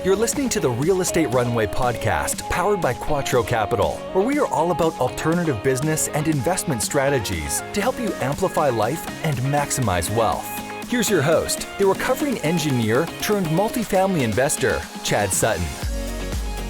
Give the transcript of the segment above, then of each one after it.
You're listening to the Real Estate Runway podcast, powered by QUATTRO Capital, where we are all about alternative business and investment strategies to help you amplify life and maximize wealth. Here's your host, the recovering engineer turned multifamily investor, Chad Sutton.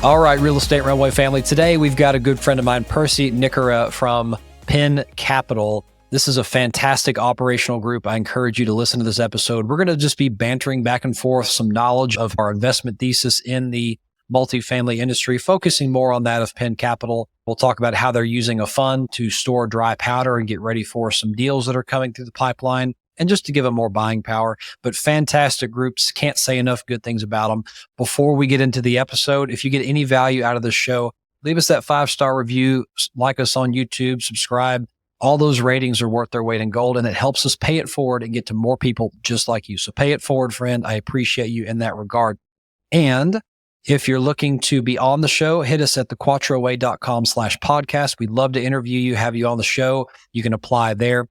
All right, Real Estate Runway family. Today, we've got a good friend of mine, Percy Nikora from Penn Capital. This is a fantastic operational group. I encourage you to listen to this episode. We're going to just be bantering back and forth some knowledge of our investment thesis in the multifamily industry, focusing more on that of Penn Capital. We'll talk about how they're using a fund to store dry powder and get ready for some deals that are coming through the pipeline, and just to give them more buying power. But fantastic groups, can't say enough good things about them. Before we get into the episode, if you get any value out of this show, leave us that 5-star review, like us on YouTube, subscribe. All those ratings are worth their weight in gold, and it helps us pay it forward and get to more people just like you. So pay it forward, friend. I appreciate you in that regard. And if you're looking to be on the show, hit us at thequattroway.com/podcast. We'd love to interview you, have you on the show. You can apply there.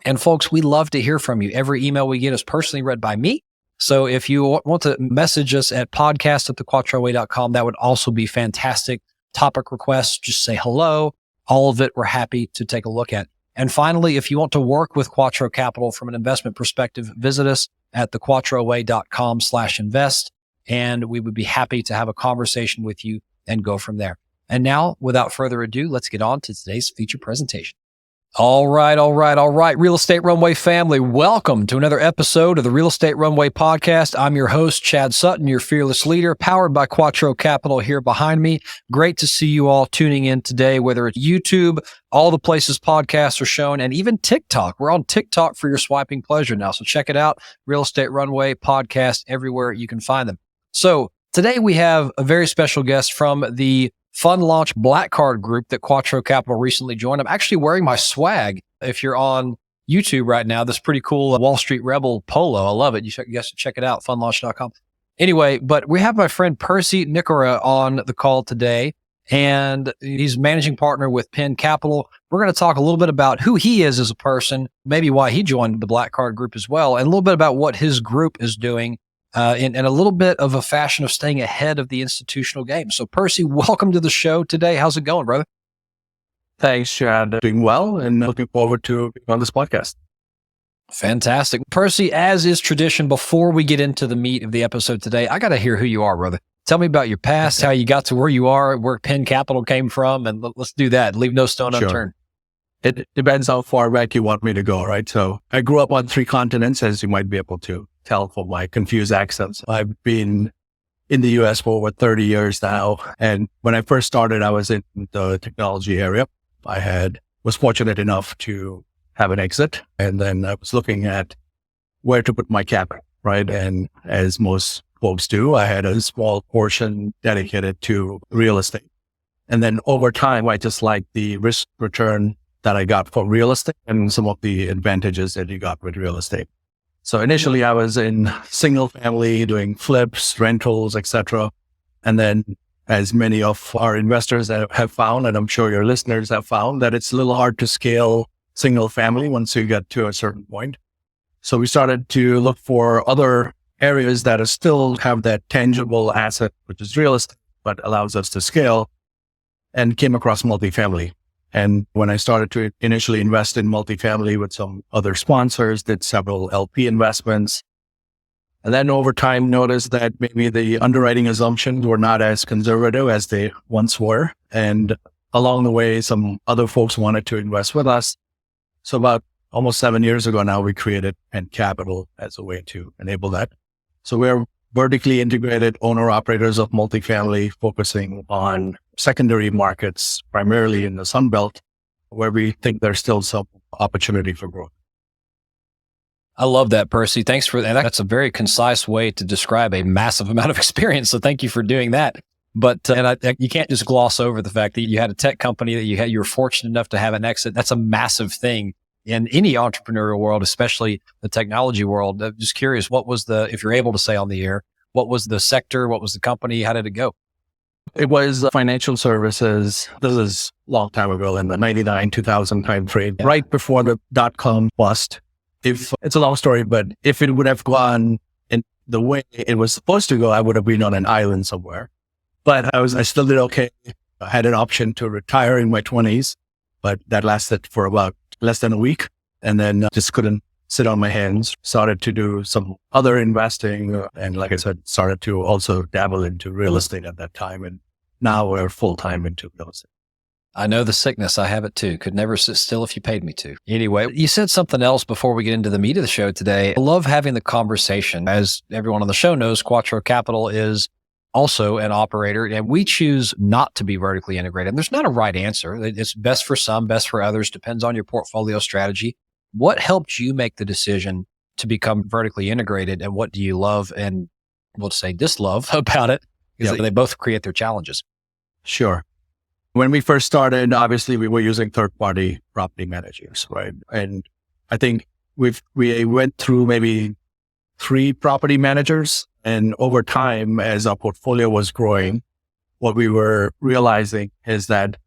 And folks, we love to hear from you. Every email we get is personally read by me. So if you want to message us at podcast@thequattroway.com, that would also be fantastic. Topic requests, just say hello. All of it, we're happy to take a look at. And finally, if you want to work with QUATTRO Capital from an investment perspective, visit us at thequattroway.com/invest, and we would be happy to have a conversation with you and go from there. And now, without further ado, let's get on to today's feature presentation. All right. Real Estate Runway family, welcome to another episode of the Real Estate Runway podcast. I'm your host, Chad Sutton, your fearless leader, powered by QUATTRO Capital here behind me. Great to see you all tuning in today, whether it's YouTube, all the places podcasts are shown, and even TikTok. We're on TikTok for your swiping pleasure now. So check it out. Real Estate Runway podcast, everywhere you can find them. So today we have a very special guest from the Fund Launch Black Card group that QUATTRO Capital recently joined. I'm actually wearing my swag. If you're on YouTube right now, this pretty cool Wall Street Rebel polo. I love it. You guys should check it out, fundlaunch.com. Anyway, but we have my friend Percy Nikora on the call today, and he's managing partner with Penn Capital. We're going to talk a little bit about who he is as a person, maybe why he joined the Black Card group as well, and a little bit about what his group is doing. In a little bit of a fashion of staying ahead of the institutional game. So Percy, welcome to the show today. How's it going, brother? Thanks, Chad. Doing well and looking forward to being on this podcast. Fantastic. Percy, as is tradition, before we get into the meat of the episode today, I got to hear who you are, brother. Tell me about your past, how you got to where you are, where Penn Capital came from, and let's do that. Leave no stone unturned. It depends how far back you want me to go, right? So I grew up on 3 continents, as you might be able to tell from my confused accents. I've been in the US for over 30 years now. And when I first started, I was in the technology area. Was fortunate enough to have an exit. And then I was looking at where to put my capital, right? And as most folks do, I had a small portion dedicated to real estate. And then over time, I just liked the risk return that I got for real estate and some of the advantages that you got with real estate. So initially I was in single family doing flips, rentals, etc. And then as many of our investors have found, and I'm sure your listeners have found, that it's a little hard to scale single family once you get to a certain point. So we started to look for other areas that still have that tangible asset, which is real estate, but allows us to scale, and came across multifamily. And when I started to initially invest in multifamily with some other sponsors, did several LP investments, and then over time noticed that maybe the underwriting assumptions were not as conservative as they once were. And along the way, some other folks wanted to invest with us. So about almost 7 years ago now, we created Penn Capital as a way to enable that. So we're vertically integrated owner-operators of multifamily, focusing on secondary markets, primarily in the Sun Belt, where we think there's still some opportunity for growth. I love that, Percy. Thanks for that. That's a very concise way to describe a massive amount of experience. So thank you for doing that. But you can't just gloss over the fact that you had a tech company that you were fortunate enough to have an exit. That's a massive thing in any entrepreneurial world, especially the technology world. I'm just curious, what was if you're able to say on the air, what was the sector? What was the company? How did it go? It was financial services. This is a long time ago in the 99, 2000 time frame, right before the dot-com bust. If it's a long story, but if it would have gone And the way it was supposed to go, I would have been on an island somewhere. But I still did okay. I had an option to retire in my 20s, but that lasted for about less than a week. And then just couldn't sit on my hands, started to do some other investing. And like I said, started to also dabble into real estate at that time. And now we're full-time into real estate. I know the sickness. I have it too. Could never sit still if you paid me to. Anyway, you said something else before we get into the meat of the show today. I love having the conversation. As everyone on the show knows, QUATTRO Capital is also an operator, and we choose not to be vertically integrated. There's not a right answer. It's best for some, best for others, depends on your portfolio strategy. What helped you make the decision to become vertically integrated, and what do you love and we'll say dislove about it? Because they both create their challenges. Sure. When we first started, obviously we were using third-party property managers, right? And I think we went through maybe 3 property managers. And over time, as our portfolio was growing, what we were realizing is that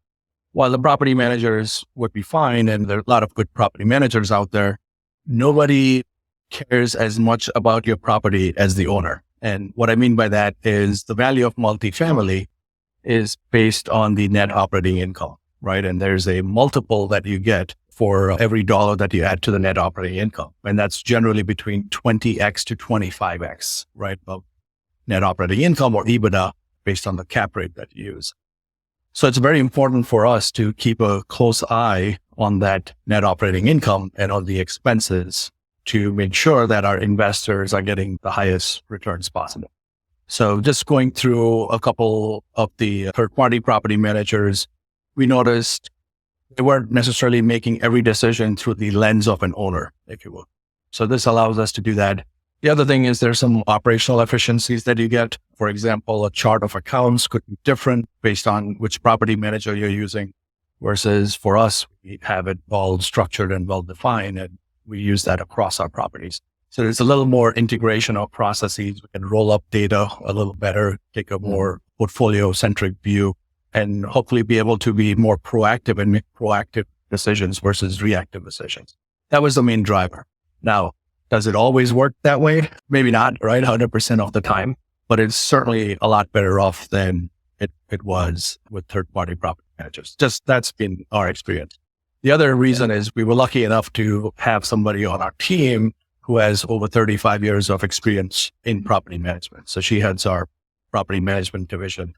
while the property managers would be fine, and there are a lot of good property managers out there, nobody cares as much about your property as the owner. And what I mean by that is the value of multifamily is based on the net operating income, right? And there's a multiple that you get for every dollar that you add to the net operating income. And that's generally between 20x to 25x, right? Of net operating income or EBITDA based on the cap rate that you use. So it's very important for us to keep a close eye on that net operating income and on the expenses to make sure that our investors are getting the highest returns possible. So just going through a couple of the third-party property managers, we noticed they weren't necessarily making every decision through the lens of an owner, if you will. So this allows us to do that. The other thing is there's some operational efficiencies that you get. For example, a chart of accounts could be different based on which property manager you're using, versus for us, we have it all structured and well-defined, and we use that across our properties. So there's a little more integration of processes. We can roll up data a little better, take a more portfolio-centric view, and hopefully be able to be more proactive and make proactive decisions versus reactive decisions. That was the main driver. Now, does it always work that way? Maybe not, right? 100% of the time, but it's certainly a lot better off than it was with third-party property managers. Just that's been our experience. The other reason is we were lucky enough to have somebody on our team who has over 35 years of experience in property management. So she heads our property management division.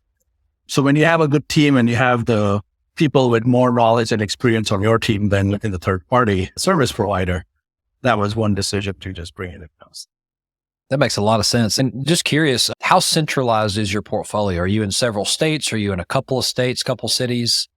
So when you have a good team and you have the people with more knowledge and experience on your team than in the third party service provider, that was one decision to just bring it in-house. That makes a lot of sense. And just curious, how centralized is your portfolio? Are you in several states? Are you in a couple of states, couple cities?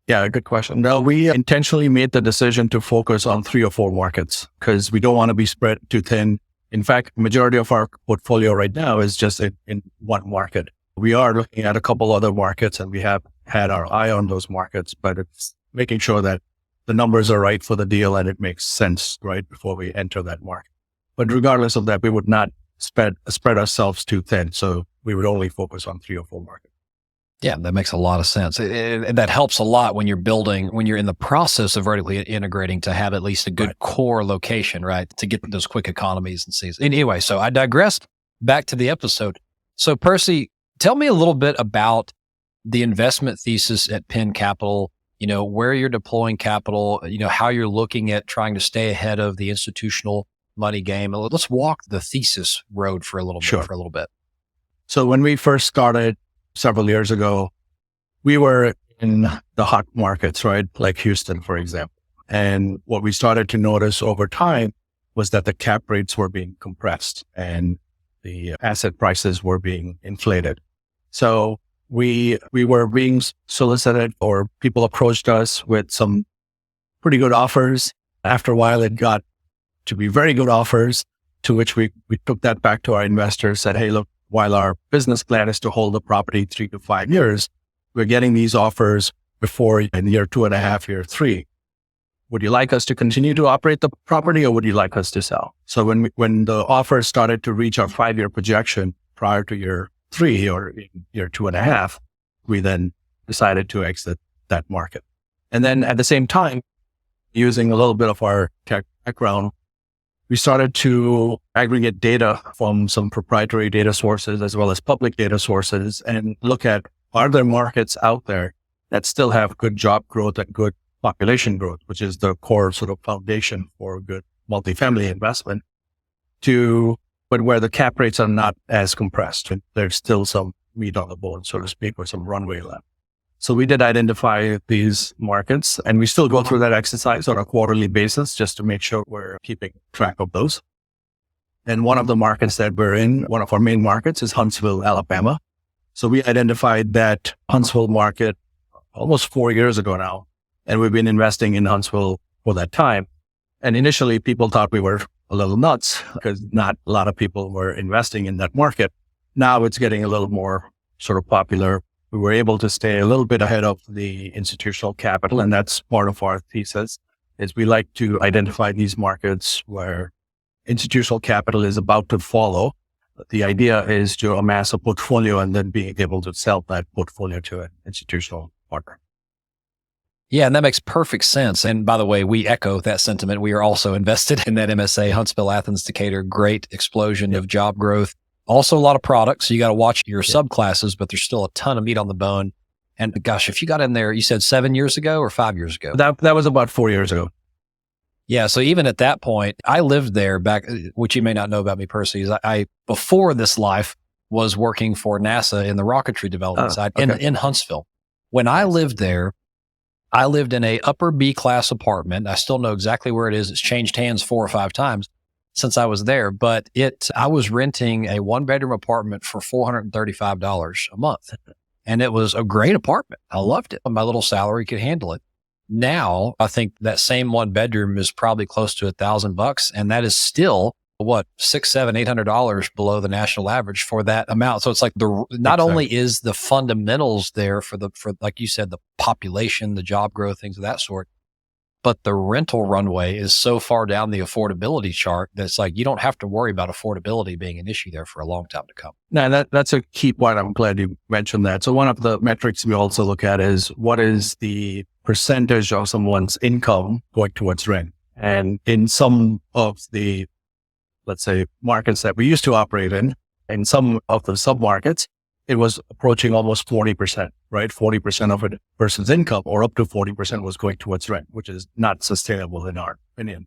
Yeah, good question. No, we intentionally made the decision to focus on 3 or 4 markets because we don't want to be spread too thin. In fact, majority of our portfolio right now is just in one market. We are looking at a couple other markets and we have had our eye on those markets, but it's making sure that the numbers are right for the deal and it makes sense right before we enter that market. But regardless of that, we would not spread ourselves too thin. So we would only focus on 3 or 4 markets. Yeah, that makes a lot of sense. And that helps a lot when you're in the process of vertically integrating to have at least a good core location, right? To get those quick economies and sees. Anyway, so I digressed. Back to the episode. So Percy, tell me a little bit about the investment thesis at Penn Capital, where you're deploying capital, how you're looking at trying to stay ahead of the institutional money game. Let's walk the thesis road for a little bit. So when we first started several years ago, we were in the hot markets, right? Like Houston, for example. And what we started to notice over time was that the cap rates were being compressed and the asset prices were being inflated. So we were being solicited, or people approached us with some pretty good offers. After a while, it got to be very good offers, to which we took that back to our investors, said, hey, look, while our business plan is to hold the property 3 to 5 years, we're getting these offers before in year 2.5, year 3. Would you like us to continue to operate the property or would you like us to sell? So when the offers started to reach our 5-year projection prior to year 3 or year 2.5, we then decided to exit that market. And then at the same time, using a little bit of our tech background, we started to aggregate data from some proprietary data sources as well as public data sources and look at, are there markets out there that still have good job growth and good population growth, which is the core sort of foundation for good multifamily investment, but where the cap rates are not as compressed. And there's still some meat on the bone, so to speak, or some runway left. So we did identify these markets, and we still go through that exercise on a quarterly basis just to make sure we're keeping track of those. And one of the markets that we're in, one of our main markets, is Huntsville, Alabama. So we identified that Huntsville market almost 4 years ago now, and we've been investing in Huntsville for that time. And initially, people thought we were a little nuts because not a lot of people were investing in that market. Now it's getting a little more sort of popular. We were able to stay a little bit ahead of the institutional capital, and that's part of our thesis, is we like to identify these markets where institutional capital is about to follow. The idea is to amass a portfolio and then being able to sell that portfolio to an institutional partner. Yeah, and that makes perfect sense. And by the way, we echo that sentiment. We are also invested in that MSA, Huntsville, Athens, Decatur, great explosion of job growth. Also a lot of products. So you got to watch your subclasses, but there's still a ton of meat on the bone. And gosh, if you got in there, you said 7 years ago or 5 years ago? That was about 4 years ago. Yeah. So even at that point, I lived there back, which you may not know about me, Percy, is I before this life was working for NASA in the rocketry development side in Huntsville. When I lived there, I lived in a upper B class apartment. I still know exactly where it is. It's changed hands 4 or 5 times since I was there, but I was renting a 1-bedroom apartment for $435 a month. And it was a great apartment. I loved it. My little salary could handle it. Now, I think that same 1-bedroom is probably close to $1,000, and that is still $600, $700, $800 below the national average for that amount. So it's like not only is the fundamentals there for like you said, the population, the job growth, things of that sort, but the rental runway is so far down the affordability chart that it's like you don't have to worry about affordability being an issue there for a long time to come. Now, that's a key point. I'm glad you mentioned that. So one of the metrics we also look at is what is the percentage of someone's income going towards rent. And in some of the, let's say, markets that we used to operate in some of the sub-markets, it was approaching almost 40%, right? 40% of a person's income or up to 40% was going towards rent, which is not sustainable in our opinion.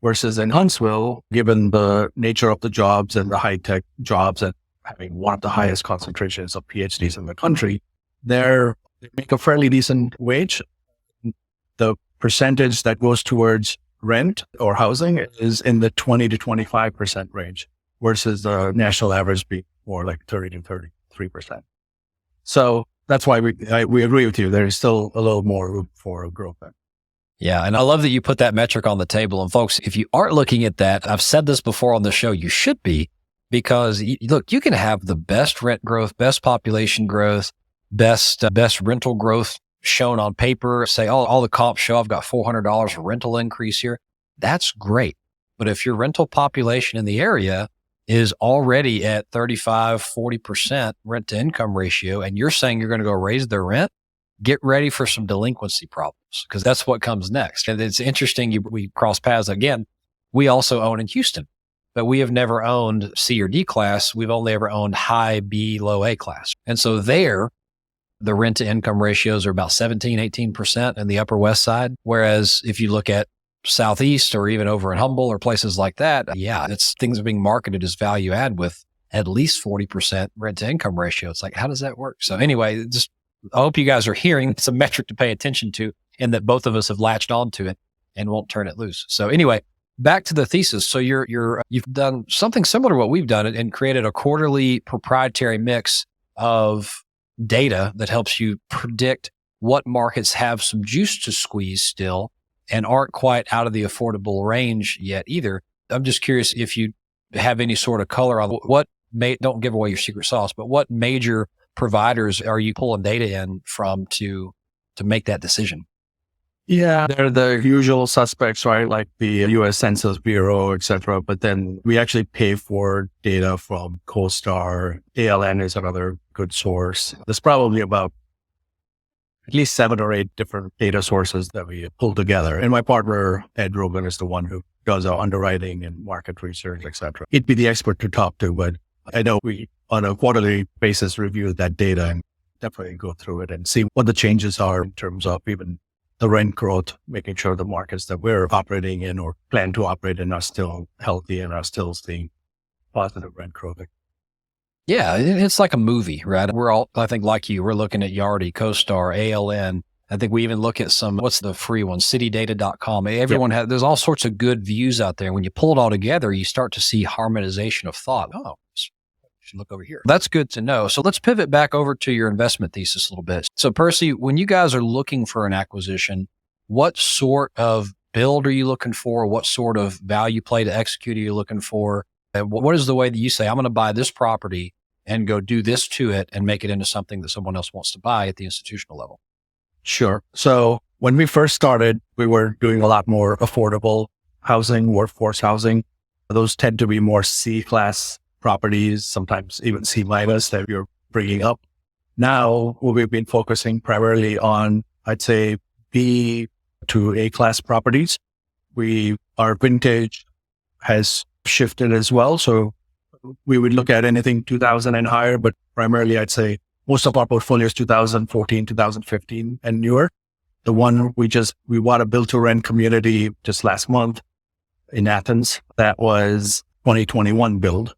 Versus in Huntsville, given the nature of the jobs and the high-tech jobs and having one of the highest concentrations of PhDs in the country, they make a fairly decent wage. The percentage that goes towards rent or housing is in the 20 to 25% range, versus the national average being more like 30 to 33%. So that's why we agree with you. There is still a little more room for growth there. Yeah. And I love that you put that metric on the table. And folks, if you aren't looking at that, I've said this before on the show, you should be, because look, you can have the best rent growth, best population growth, best rental growth shown on paper, say, all the comps show I've got $400 rental increase here. That's great. But if your rental population in the area is already at 35, 40% rent to income ratio, and you're saying you're going to go raise their rent, get ready for some delinquency problems, because that's what comes next. And it's interesting, we cross paths again. We also own in Houston, but we have never owned C or D class. We've only ever owned high B, low A class. And so there, the rent to income ratios are about 17, 18% in the Upper West Side. Whereas if you look at Southeast or even over in Humble or places like that, things are being marketed as value add with at least 40% rent to income ratio. It's like, how does that work? So anyway, I hope you guys are hearing it's a metric to pay attention to, and that both of us have latched onto it and won't turn it loose. So anyway, back to the thesis. So you've done something similar to what we've done and created a quarterly proprietary mix of data that helps you predict what markets have some juice to squeeze still and aren't quite out of the affordable range yet either. I'm just curious if you have any sort of color on don't give away your secret sauce, but what major providers are you pulling data in from to make that decision? Yeah, they're the usual suspects, right? Like the U.S. Census Bureau, et cetera. But then we actually pay for data from CoStar. ALN is another good source. There's probably about at least 7 or 8 different data sources that we pull together. And my partner, Ed Rubin, is the one who does our underwriting and market research, etc. He'd be the expert to talk to, but I know we, on a quarterly basis, review that data and definitely go through it and see what the changes are in terms of even the rent growth, making sure the markets that we're operating in or plan to operate in are still healthy and are still seeing positive rent growth. Yeah, it's like a movie, right? We're all, I think, like you, we're looking at Yardi, CoStar, ALN. I think we even look at some, what's the free one? Citydata.com. Everyone has, there's all sorts of good views out there. When you pull it all together, you start to see harmonization of thought. Oh, should look over here. That's good to know. So let's pivot back over to your investment thesis a little bit. So Percy, when you guys are looking for an acquisition, what sort of build are you looking for? What sort of value play to execute are you looking for? And what is the way that you say, I'm going to buy this property and go do this to it and make it into something that someone else wants to buy at the institutional level? Sure. So when we first started, we were doing a lot more affordable housing, workforce housing. Those tend to be more C-class properties, sometimes even C- that you're bringing up. Now, we've been focusing primarily on, I'd say, B to A-class properties. Our vintage has shifted as well. So we would look at anything 2000 and higher, but primarily I'd say most of our portfolio is 2014, 2015 and newer. The one we bought a build to rent community just last month in Athens. That was 2021 build.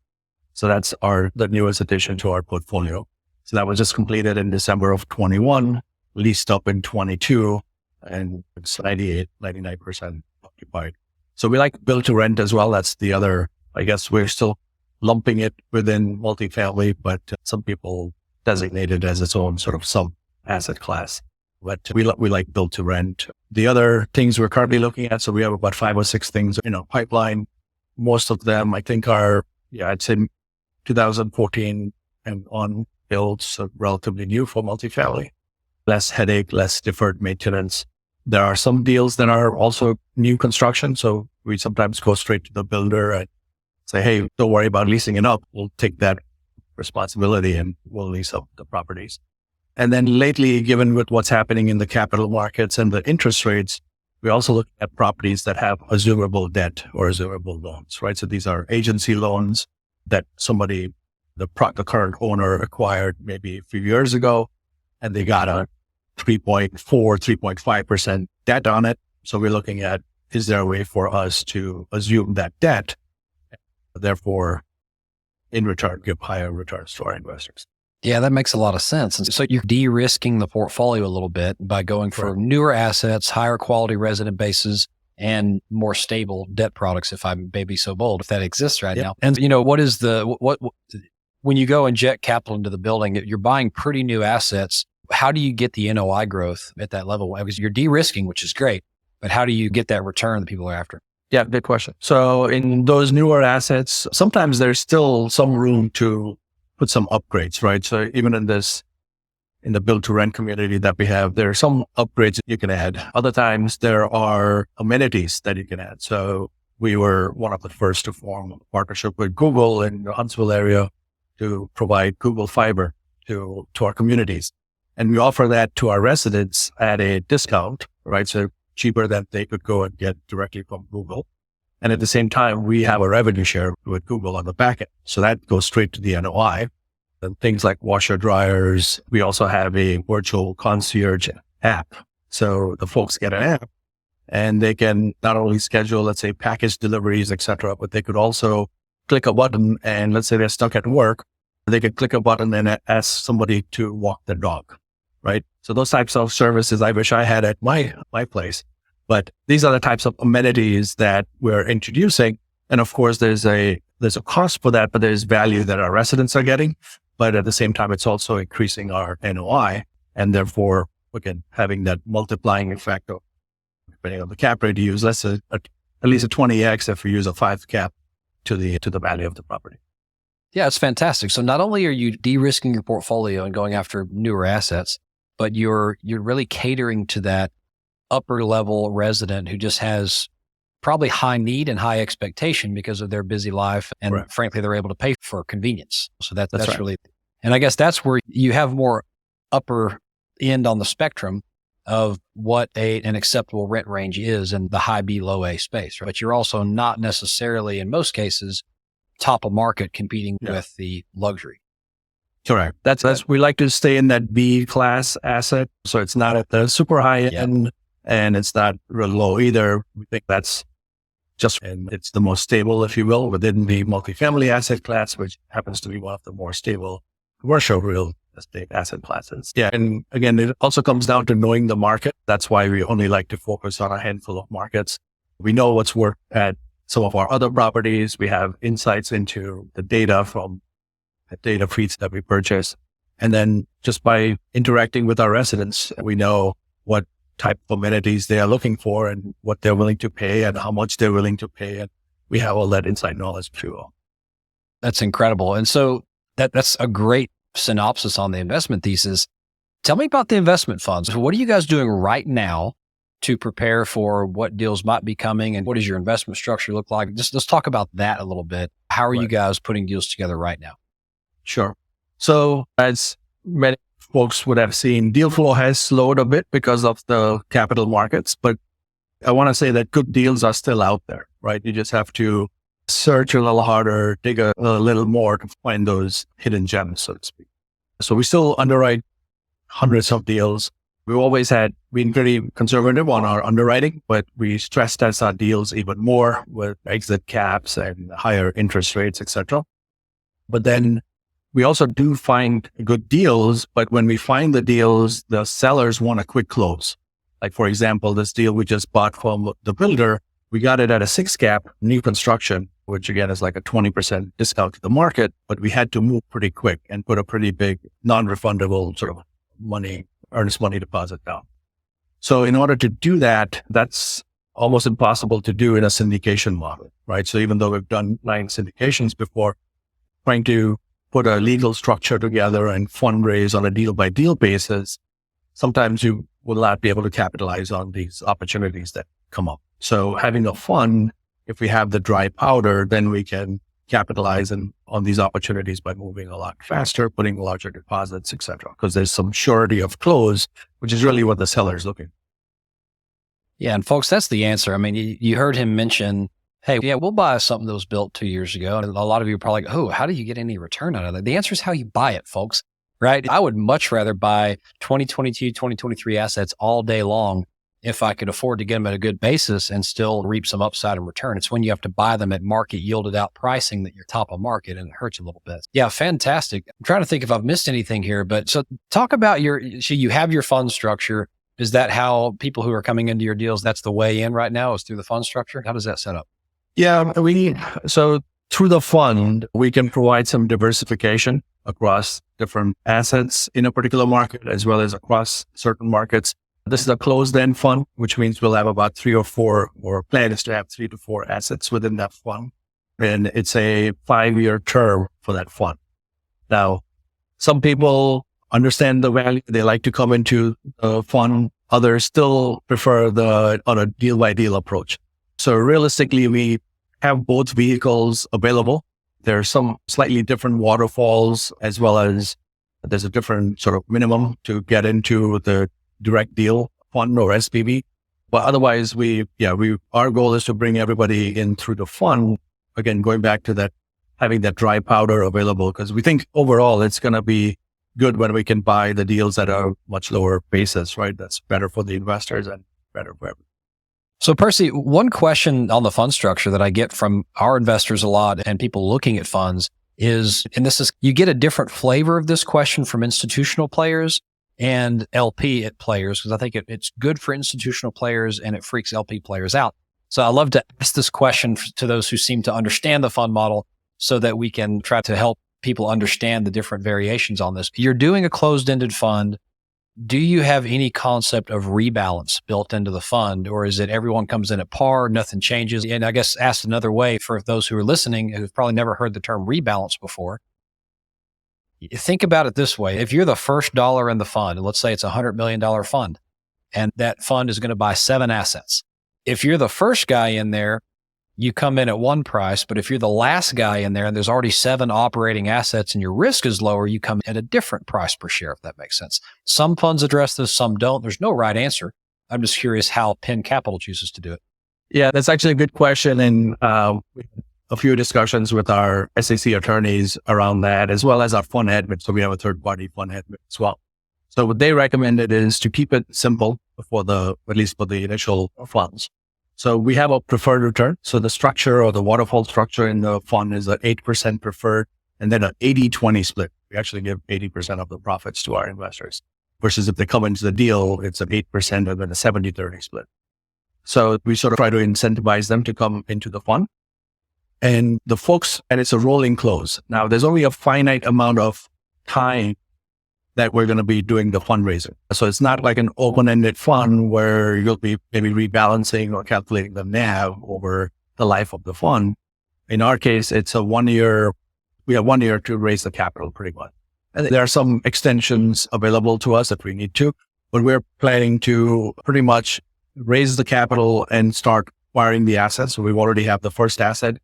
So that's the newest addition to our portfolio. So that was just completed in December of 21, leased up in 22, and it's 99% occupied. So we like build to rent as well. That's the other, I guess we're still lumping it within multifamily, but some people designate it as its own sort of sub asset class. But we like build to rent. The other things we're currently looking at, so we have about 5 or 6 things in our pipeline. Most of them I think are, I'd say 2014 and on builds, so relatively new for multifamily. Less headache, less deferred maintenance. There are some deals that are also new construction. So we sometimes go straight to the builder and say, hey, don't worry about leasing it up. We'll take that responsibility and we'll lease up the properties. And then lately, given with what's happening in the capital markets and the interest rates, we also look at properties that have assumable debt or assumable loans, right? So these are agency loans that the current owner acquired maybe a few years ago, and they got a 3.5% debt on it. So we're looking at, is there a way for us to assume that debt, therefore in return, give higher returns to our investors? Yeah, that makes a lot of sense. And so you're de-risking the portfolio a little bit by going for newer assets, higher quality resident bases, and more stable debt products, if I may be so bold, if that exists right now. And what is when you go inject capital into the building, you're buying pretty new assets. How do you get the NOI growth at that level? Because you're de-risking, which is great, but how do you get that return that people are after? Yeah, good question. So in those newer assets, sometimes there's still some room to put some upgrades, right? So even in the build to rent community that we have, there are some upgrades you can add. Other times there are amenities that you can add. So we were one of the first to form a partnership with Google in the Huntsville area to provide Google Fiber to our communities. And we offer that to our residents at a discount, right? So cheaper than they could go and get directly from Google. And at the same time, we have a revenue share with Google on the back end. So that goes straight to the NOI. And things like washer dryers. We also have a virtual concierge app. So the folks get an app and they can not only schedule, let's say, package deliveries, et cetera, but they could also click a button and let's say they're stuck at work. They could click a button and ask somebody to walk their dog, right? So those types of services I wish I had at my place. But these are the types of amenities that we're introducing. And of course, there's a cost for that, but there's value that our residents are getting. But at the same time, it's also increasing our NOI and therefore, again, having that multiplying effect of, depending on the cap rate you use, let's say at least a 20x if you use a 5 cap to the value of the property. Yeah, it's fantastic. So not only are you de-risking your portfolio and going after newer assets, but you're really catering to that upper level resident who just has probably high need and high expectation because of their busy life. And frankly, they're able to pay for convenience. So that's right. Really, and I guess that's where you have more upper end on the spectrum of what an acceptable rent range is in the high B, low A space, right? But you're also not necessarily, in most cases, top of market competing with the luxury. Correct. That's we like to stay in that B class asset. So it's not at the super high end and it's not real low either. We think that's and it's the most stable, if you will, within the multifamily asset class, which happens to be one of the more stable commercial real estate asset classes. Yeah. And again, it also comes down to knowing the market. That's why we only like to focus on a handful of markets. We know what's worked at some of our other properties. We have insights into the data from the data feeds that we purchase. And then just by interacting with our residents, we know what type of amenities they are looking for and what they're willing to pay and how much they're willing to pay. And we have all that inside knowledge too. That's incredible. And so that's a great synopsis on the investment thesis. Tell me about the investment funds. What are you guys doing right now to prepare for what deals might be coming and what does your investment structure look like? Just let's talk about that a little bit. How are you guys putting deals together right now? Sure. So as many folks would have seen, deal flow has slowed a bit because of the capital markets, but I want to say that good deals are still out there, right? You just have to search a little harder, dig a little more to find those hidden gems, so to speak. So we still underwrite hundreds of deals. We've always been pretty conservative on our underwriting, but we stress test our deals even more with exit caps and higher interest rates, etc. But then we also do find good deals, but when we find the deals, the sellers want a quick close. Like, for example, this deal we just bought from the builder, we got it at a 6 cap, new construction, which again is like a 20% discount to the market, but we had to move pretty quick and put a pretty big non-refundable sort of earnest money deposit down. So in order to do that, that's almost impossible to do in a syndication model, right? So even though we've done 9 syndications before, trying to put a legal structure together and fundraise on a deal by deal basis, sometimes you will not be able to capitalize on these opportunities that come up. So having a fund, if we have the dry powder, then we can capitalize on these opportunities by moving a lot faster, putting larger deposits, et cetera, because there's some surety of close, which is really what the seller is looking for. Yeah. And folks, that's the answer. I mean, you heard him mention, hey, yeah, we'll buy something that was built 2 years ago. And a lot of you are probably like, oh, how do you get any return out of that? The answer is how you buy it, folks, right? I would much rather buy 2022, 2023 assets all day long if I could afford to get them at a good basis and still reap some upside in return. It's when you have to buy them at market yielded out pricing that you're top of market and it hurts a little bit. Yeah, fantastic. I'm trying to think if I've missed anything here, but so talk about you have your fund structure. Is that how people who are coming into your deals, that's the way in right now is through the fund structure? How does that set up? Yeah, so through the fund, we can provide some diversification across different assets in a particular market, as well as across certain markets. This is a closed-end fund, which means we'll have about 3 or 4, or plan is to have 3 to 4 assets within that fund. And it's a 5-year term for that fund. Now, some people understand the value. They like to come into the fund. Others still prefer on a deal-by-deal approach. So realistically, we have both vehicles available. There are some slightly different waterfalls, as well as there's a different sort of minimum to get into the direct deal fund or SPV. But otherwise, our goal is to bring everybody in through the fund. Again, going back to that, having that dry powder available, because we think overall it's going to be good when we can buy the deals at a much lower basis, right? That's better for the investors and better for everyone. So Percy, one question on the fund structure that I get from our investors a lot and people looking at funds is, and this is, you get a different flavor of this question from institutional players and LP players, because I think it's good for institutional players and it freaks LP players out. So I love to ask this question to those who seem to understand the fund model so that we can try to help people understand the different variations on this. You're doing a closed-ended fund. Do you have any concept of rebalance built into the fund, or is it everyone comes in at par, nothing changes? And I guess asked another way for those who are listening who've probably never heard the term rebalance before, think about it this way. If you're the first dollar in the fund, and let's say it's a $100 million fund, and that fund is going to buy 7 assets. If you're the first guy in there, you come in at one price, but if you're the last guy in there and there's already 7 operating assets and your risk is lower, you come at a different price per share, if that makes sense. Some funds address this, some don't. There's no right answer. I'm just curious how Penn Capital chooses to do it. Yeah, that's actually a good question. And we had a few discussions with our SEC attorneys around that, as well as our fund admin. So we have a third-party fund admin as well. So what they recommended is to keep it simple at least for the initial funds. So we have a preferred return. So the structure or the waterfall structure in the fund is an 8% preferred and then an 80-20 split. We actually give 80% of the profits to our investors versus if they come into the deal, it's an 8% and then a 70-30 split. So we sort of try to incentivize them to come into the fund and it's a rolling close. Now there's only a finite amount of time that we're going to be doing the fundraising. So it's not like an open-ended fund where you'll be maybe rebalancing or calculating the NAV over the life of the fund. In our case, it's we have 1 year to raise the capital pretty much. And there are some extensions available to us if we need to, but we're planning to pretty much raise the capital and start acquiring the assets. So we already have the first asset.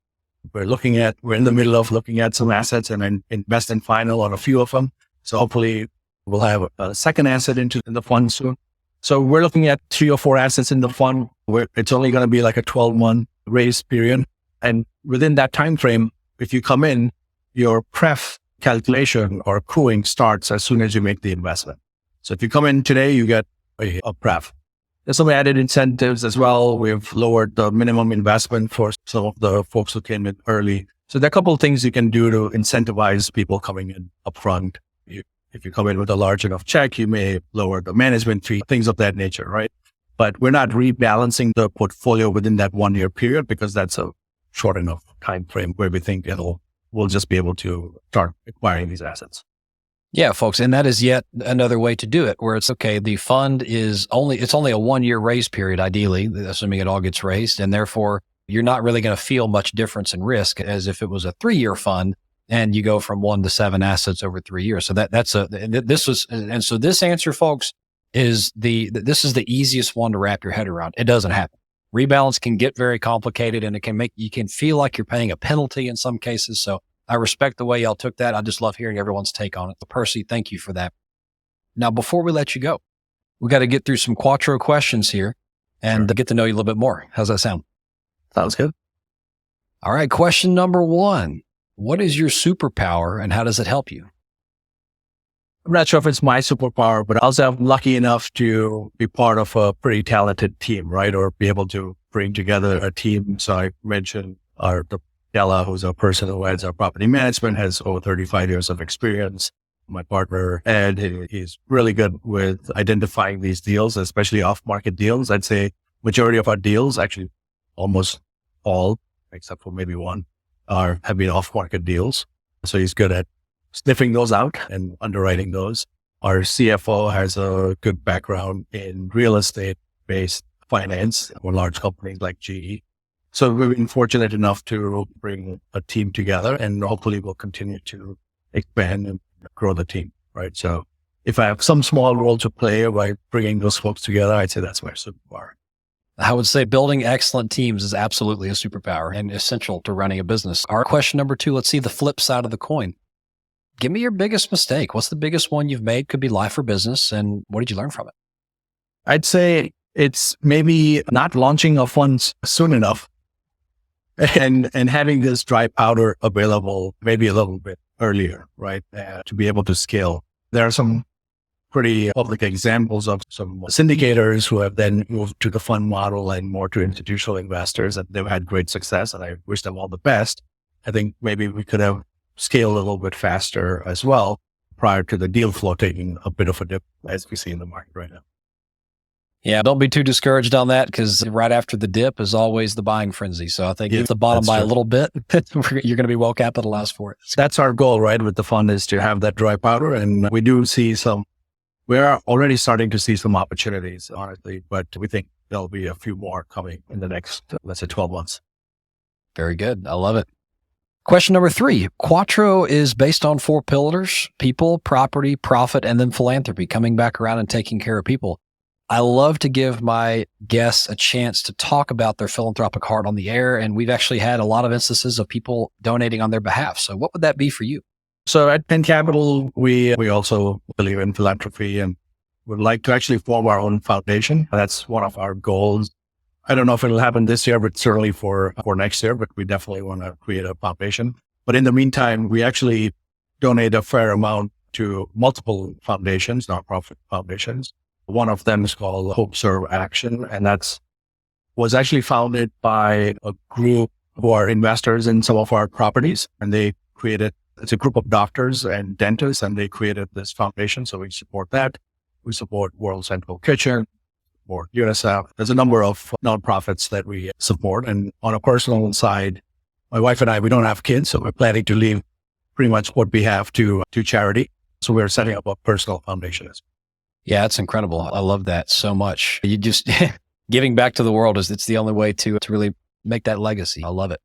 We're in the middle of looking at some assets and invest in final on a few of them. So hopefully we'll have a second asset in the fund soon. So we're looking at 3 or 4 assets in the fund where it's only going to be like a 12-month raise period. And within that time frame, if you come in, your pref calculation or accruing starts as soon as you make the investment. So if you come in today, you get a pref. There's some added incentives as well. We've lowered the minimum investment for some of the folks who came in early. So there are a couple of things you can do to incentivize people coming in upfront. If you come in with a large enough check, you may lower the management fee, things of that nature, right? But we're not rebalancing the portfolio within that 1 year period because that's a short enough time frame where we think we'll just be able to start acquiring these assets. Yeah, folks. And that is yet another way to do it where it's okay. The fund it's only a 1 year raise period, ideally, assuming it all gets raised. And therefore you're not really going to feel much difference in risk as if it was a 3-year fund and you go from 1 to 7 assets over 3 years. So so this answer, folks, is this is the easiest one to wrap your head around. It doesn't happen. Rebalance can get very complicated and you can feel like you're paying a penalty in some cases. So I respect the way y'all took that. I just love hearing everyone's take on it. So Percy, thank you for that. Now, before we let you go, we got to get through some Quattro questions here and get to know you a little bit more. How's that sound? Sounds good. All right. Question number 1. What is your superpower and how does it help you? I'm not sure if it's my superpower, but also I'm lucky enough to be part of a pretty talented team, right? Or be able to bring together a team. So I mentioned Della, who's a person who heads our property management, has over 35 years of experience. My partner, Ed, he's really good with identifying these deals, especially off-market deals. I'd say majority of our deals, actually almost all, except for maybe one, have been off-market deals. So he's good at sniffing those out and underwriting those. Our CFO has a good background in real estate-based finance for large companies like GE. So we've been fortunate enough to bring a team together and hopefully we'll continue to expand and grow the team, right? So if I have some small role to play by bringing those folks together, I'd say that's my superpower. I would say building excellent teams is absolutely a superpower and essential to running a business. Our question number 2, let's see the flip side of the coin. Give me your biggest mistake. What's the biggest one you've made? Could be life or business. And what did you learn from it? I'd say it's maybe not launching a fund soon enough and having this dry powder available maybe a little bit earlier, right? To be able to scale. There are some pretty public examples of some syndicators who have then moved to the fund model and more to institutional investors, and they've had great success, and I wish them all the best. I think maybe we could have scaled a little bit faster as well prior to the deal flow taking a bit of a dip as we see in the market right now. Yeah, don't be too discouraged on that because right after the dip is always the buying frenzy. So I think if the bottom by a little bit, you're going to be well capitalized for it. That's our goal, right? With the fund is to have that dry powder. And we are already starting to see some opportunities, honestly, but we think there'll be a few more coming in the next, let's say 12 months. Very good. I love it. Question number 3, Quattro is based on 4 pillars: people, property, profit, and then philanthropy, coming back around and taking care of people. I love to give my guests a chance to talk about their philanthropic heart on the air. And we've actually had a lot of instances of people donating on their behalf. So what would that be for you? So at Penn Capital, we also believe in philanthropy and would like to actually form our own foundation. That's one of our goals. I don't know if it'll happen this year, but certainly for next year, but we definitely want to create a foundation. But in the meantime, we actually donate a fair amount to multiple foundations, nonprofit foundations. One of them is called Hope Serve Action, and was actually founded by a group who are investors in some of our properties, and it's a group of doctors and dentists, and they created this foundation. So we support that. We support World Central Kitchen, support UNICEF. There's a number of nonprofits that we support. And on a personal side, my wife and I, we don't have kids, so we're planning to leave pretty much what we have to charity. So we're setting up a personal foundation. Yeah, it's incredible. I love that so much. You just giving back to the world it's the only way to really make that legacy. I love it.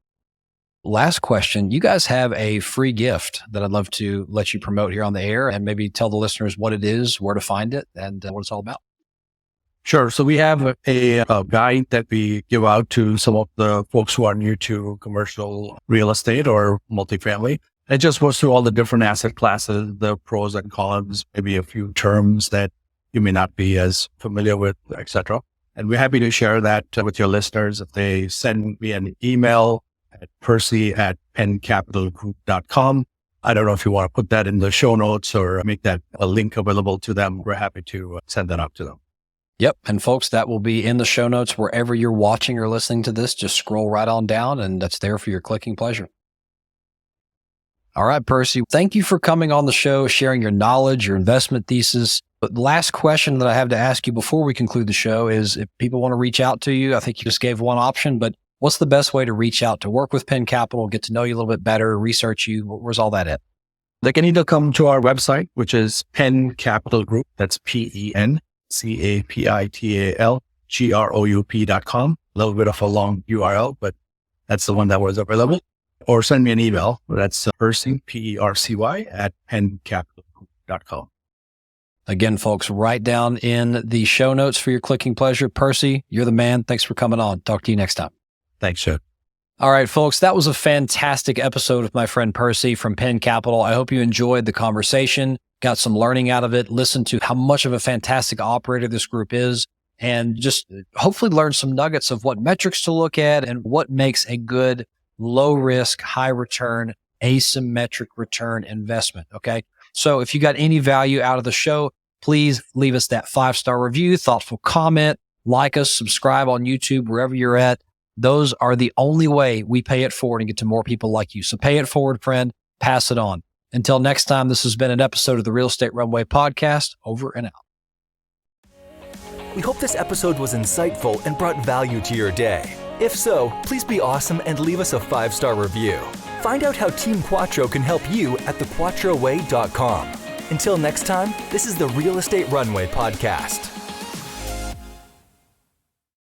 Last question. You guys have a free gift that I'd love to let you promote here on the air and maybe tell the listeners what it is, where to find it, and what it's all about. Sure. So we have a guide that we give out to some of the folks who are new to commercial real estate or multifamily. It just goes through all the different asset classes, the pros and cons, maybe a few terms that you may not be as familiar with, etc. And we're happy to share that with your listeners. If they send me an email at percy@penncapitalgroup.com. I don't know if you want to put that in the show notes or make that a link available to them. We're happy to send that out to them. Yep. And folks, that will be in the show notes wherever you're watching or listening to this. Just scroll right on down and that's there for your clicking pleasure. All right, Percy, thank you for coming on the show, sharing your knowledge, your investment thesis. But the last question that I have to ask you before we conclude the show is if people want to reach out to you, I think you just gave one option, but what's the best way to reach out to work with Penn Capital, get to know you a little bit better, research you? Where's all that at? They can either come to our website, which is Penn Capital Group. That's PENCAPITALGROUP.com. A little bit of a long URL, but that's the one that was available. Or send me an email. That's Percy, PERCY @penncapitalgroup.com. Again, folks, write down in the show notes for your clicking pleasure. Percy, you're the man. Thanks for coming on. Talk to you next time. Thanks, Sid. All right, folks, that was a fantastic episode with my friend Percy from Penn Capital. I hope you enjoyed the conversation, got some learning out of it, listened to how much of a fantastic operator this group is, and just hopefully learned some nuggets of what metrics to look at and what makes a good low risk, high return, asymmetric return investment. Okay. So if you got any value out of the show, please leave us that 5-star review, thoughtful comment, like us, subscribe on YouTube, wherever you're at. Those are the only way we pay it forward and get to more people like you. So pay it forward, friend, pass it on. Until next time, this has been an episode of the Real Estate Runway Podcast. Over and out. We hope this episode was insightful and brought value to your day. If so, please be awesome and leave us a 5-star review. Find out how Team Quattro can help you at thequattroway.com. Until next time, this is the Real Estate Runway Podcast.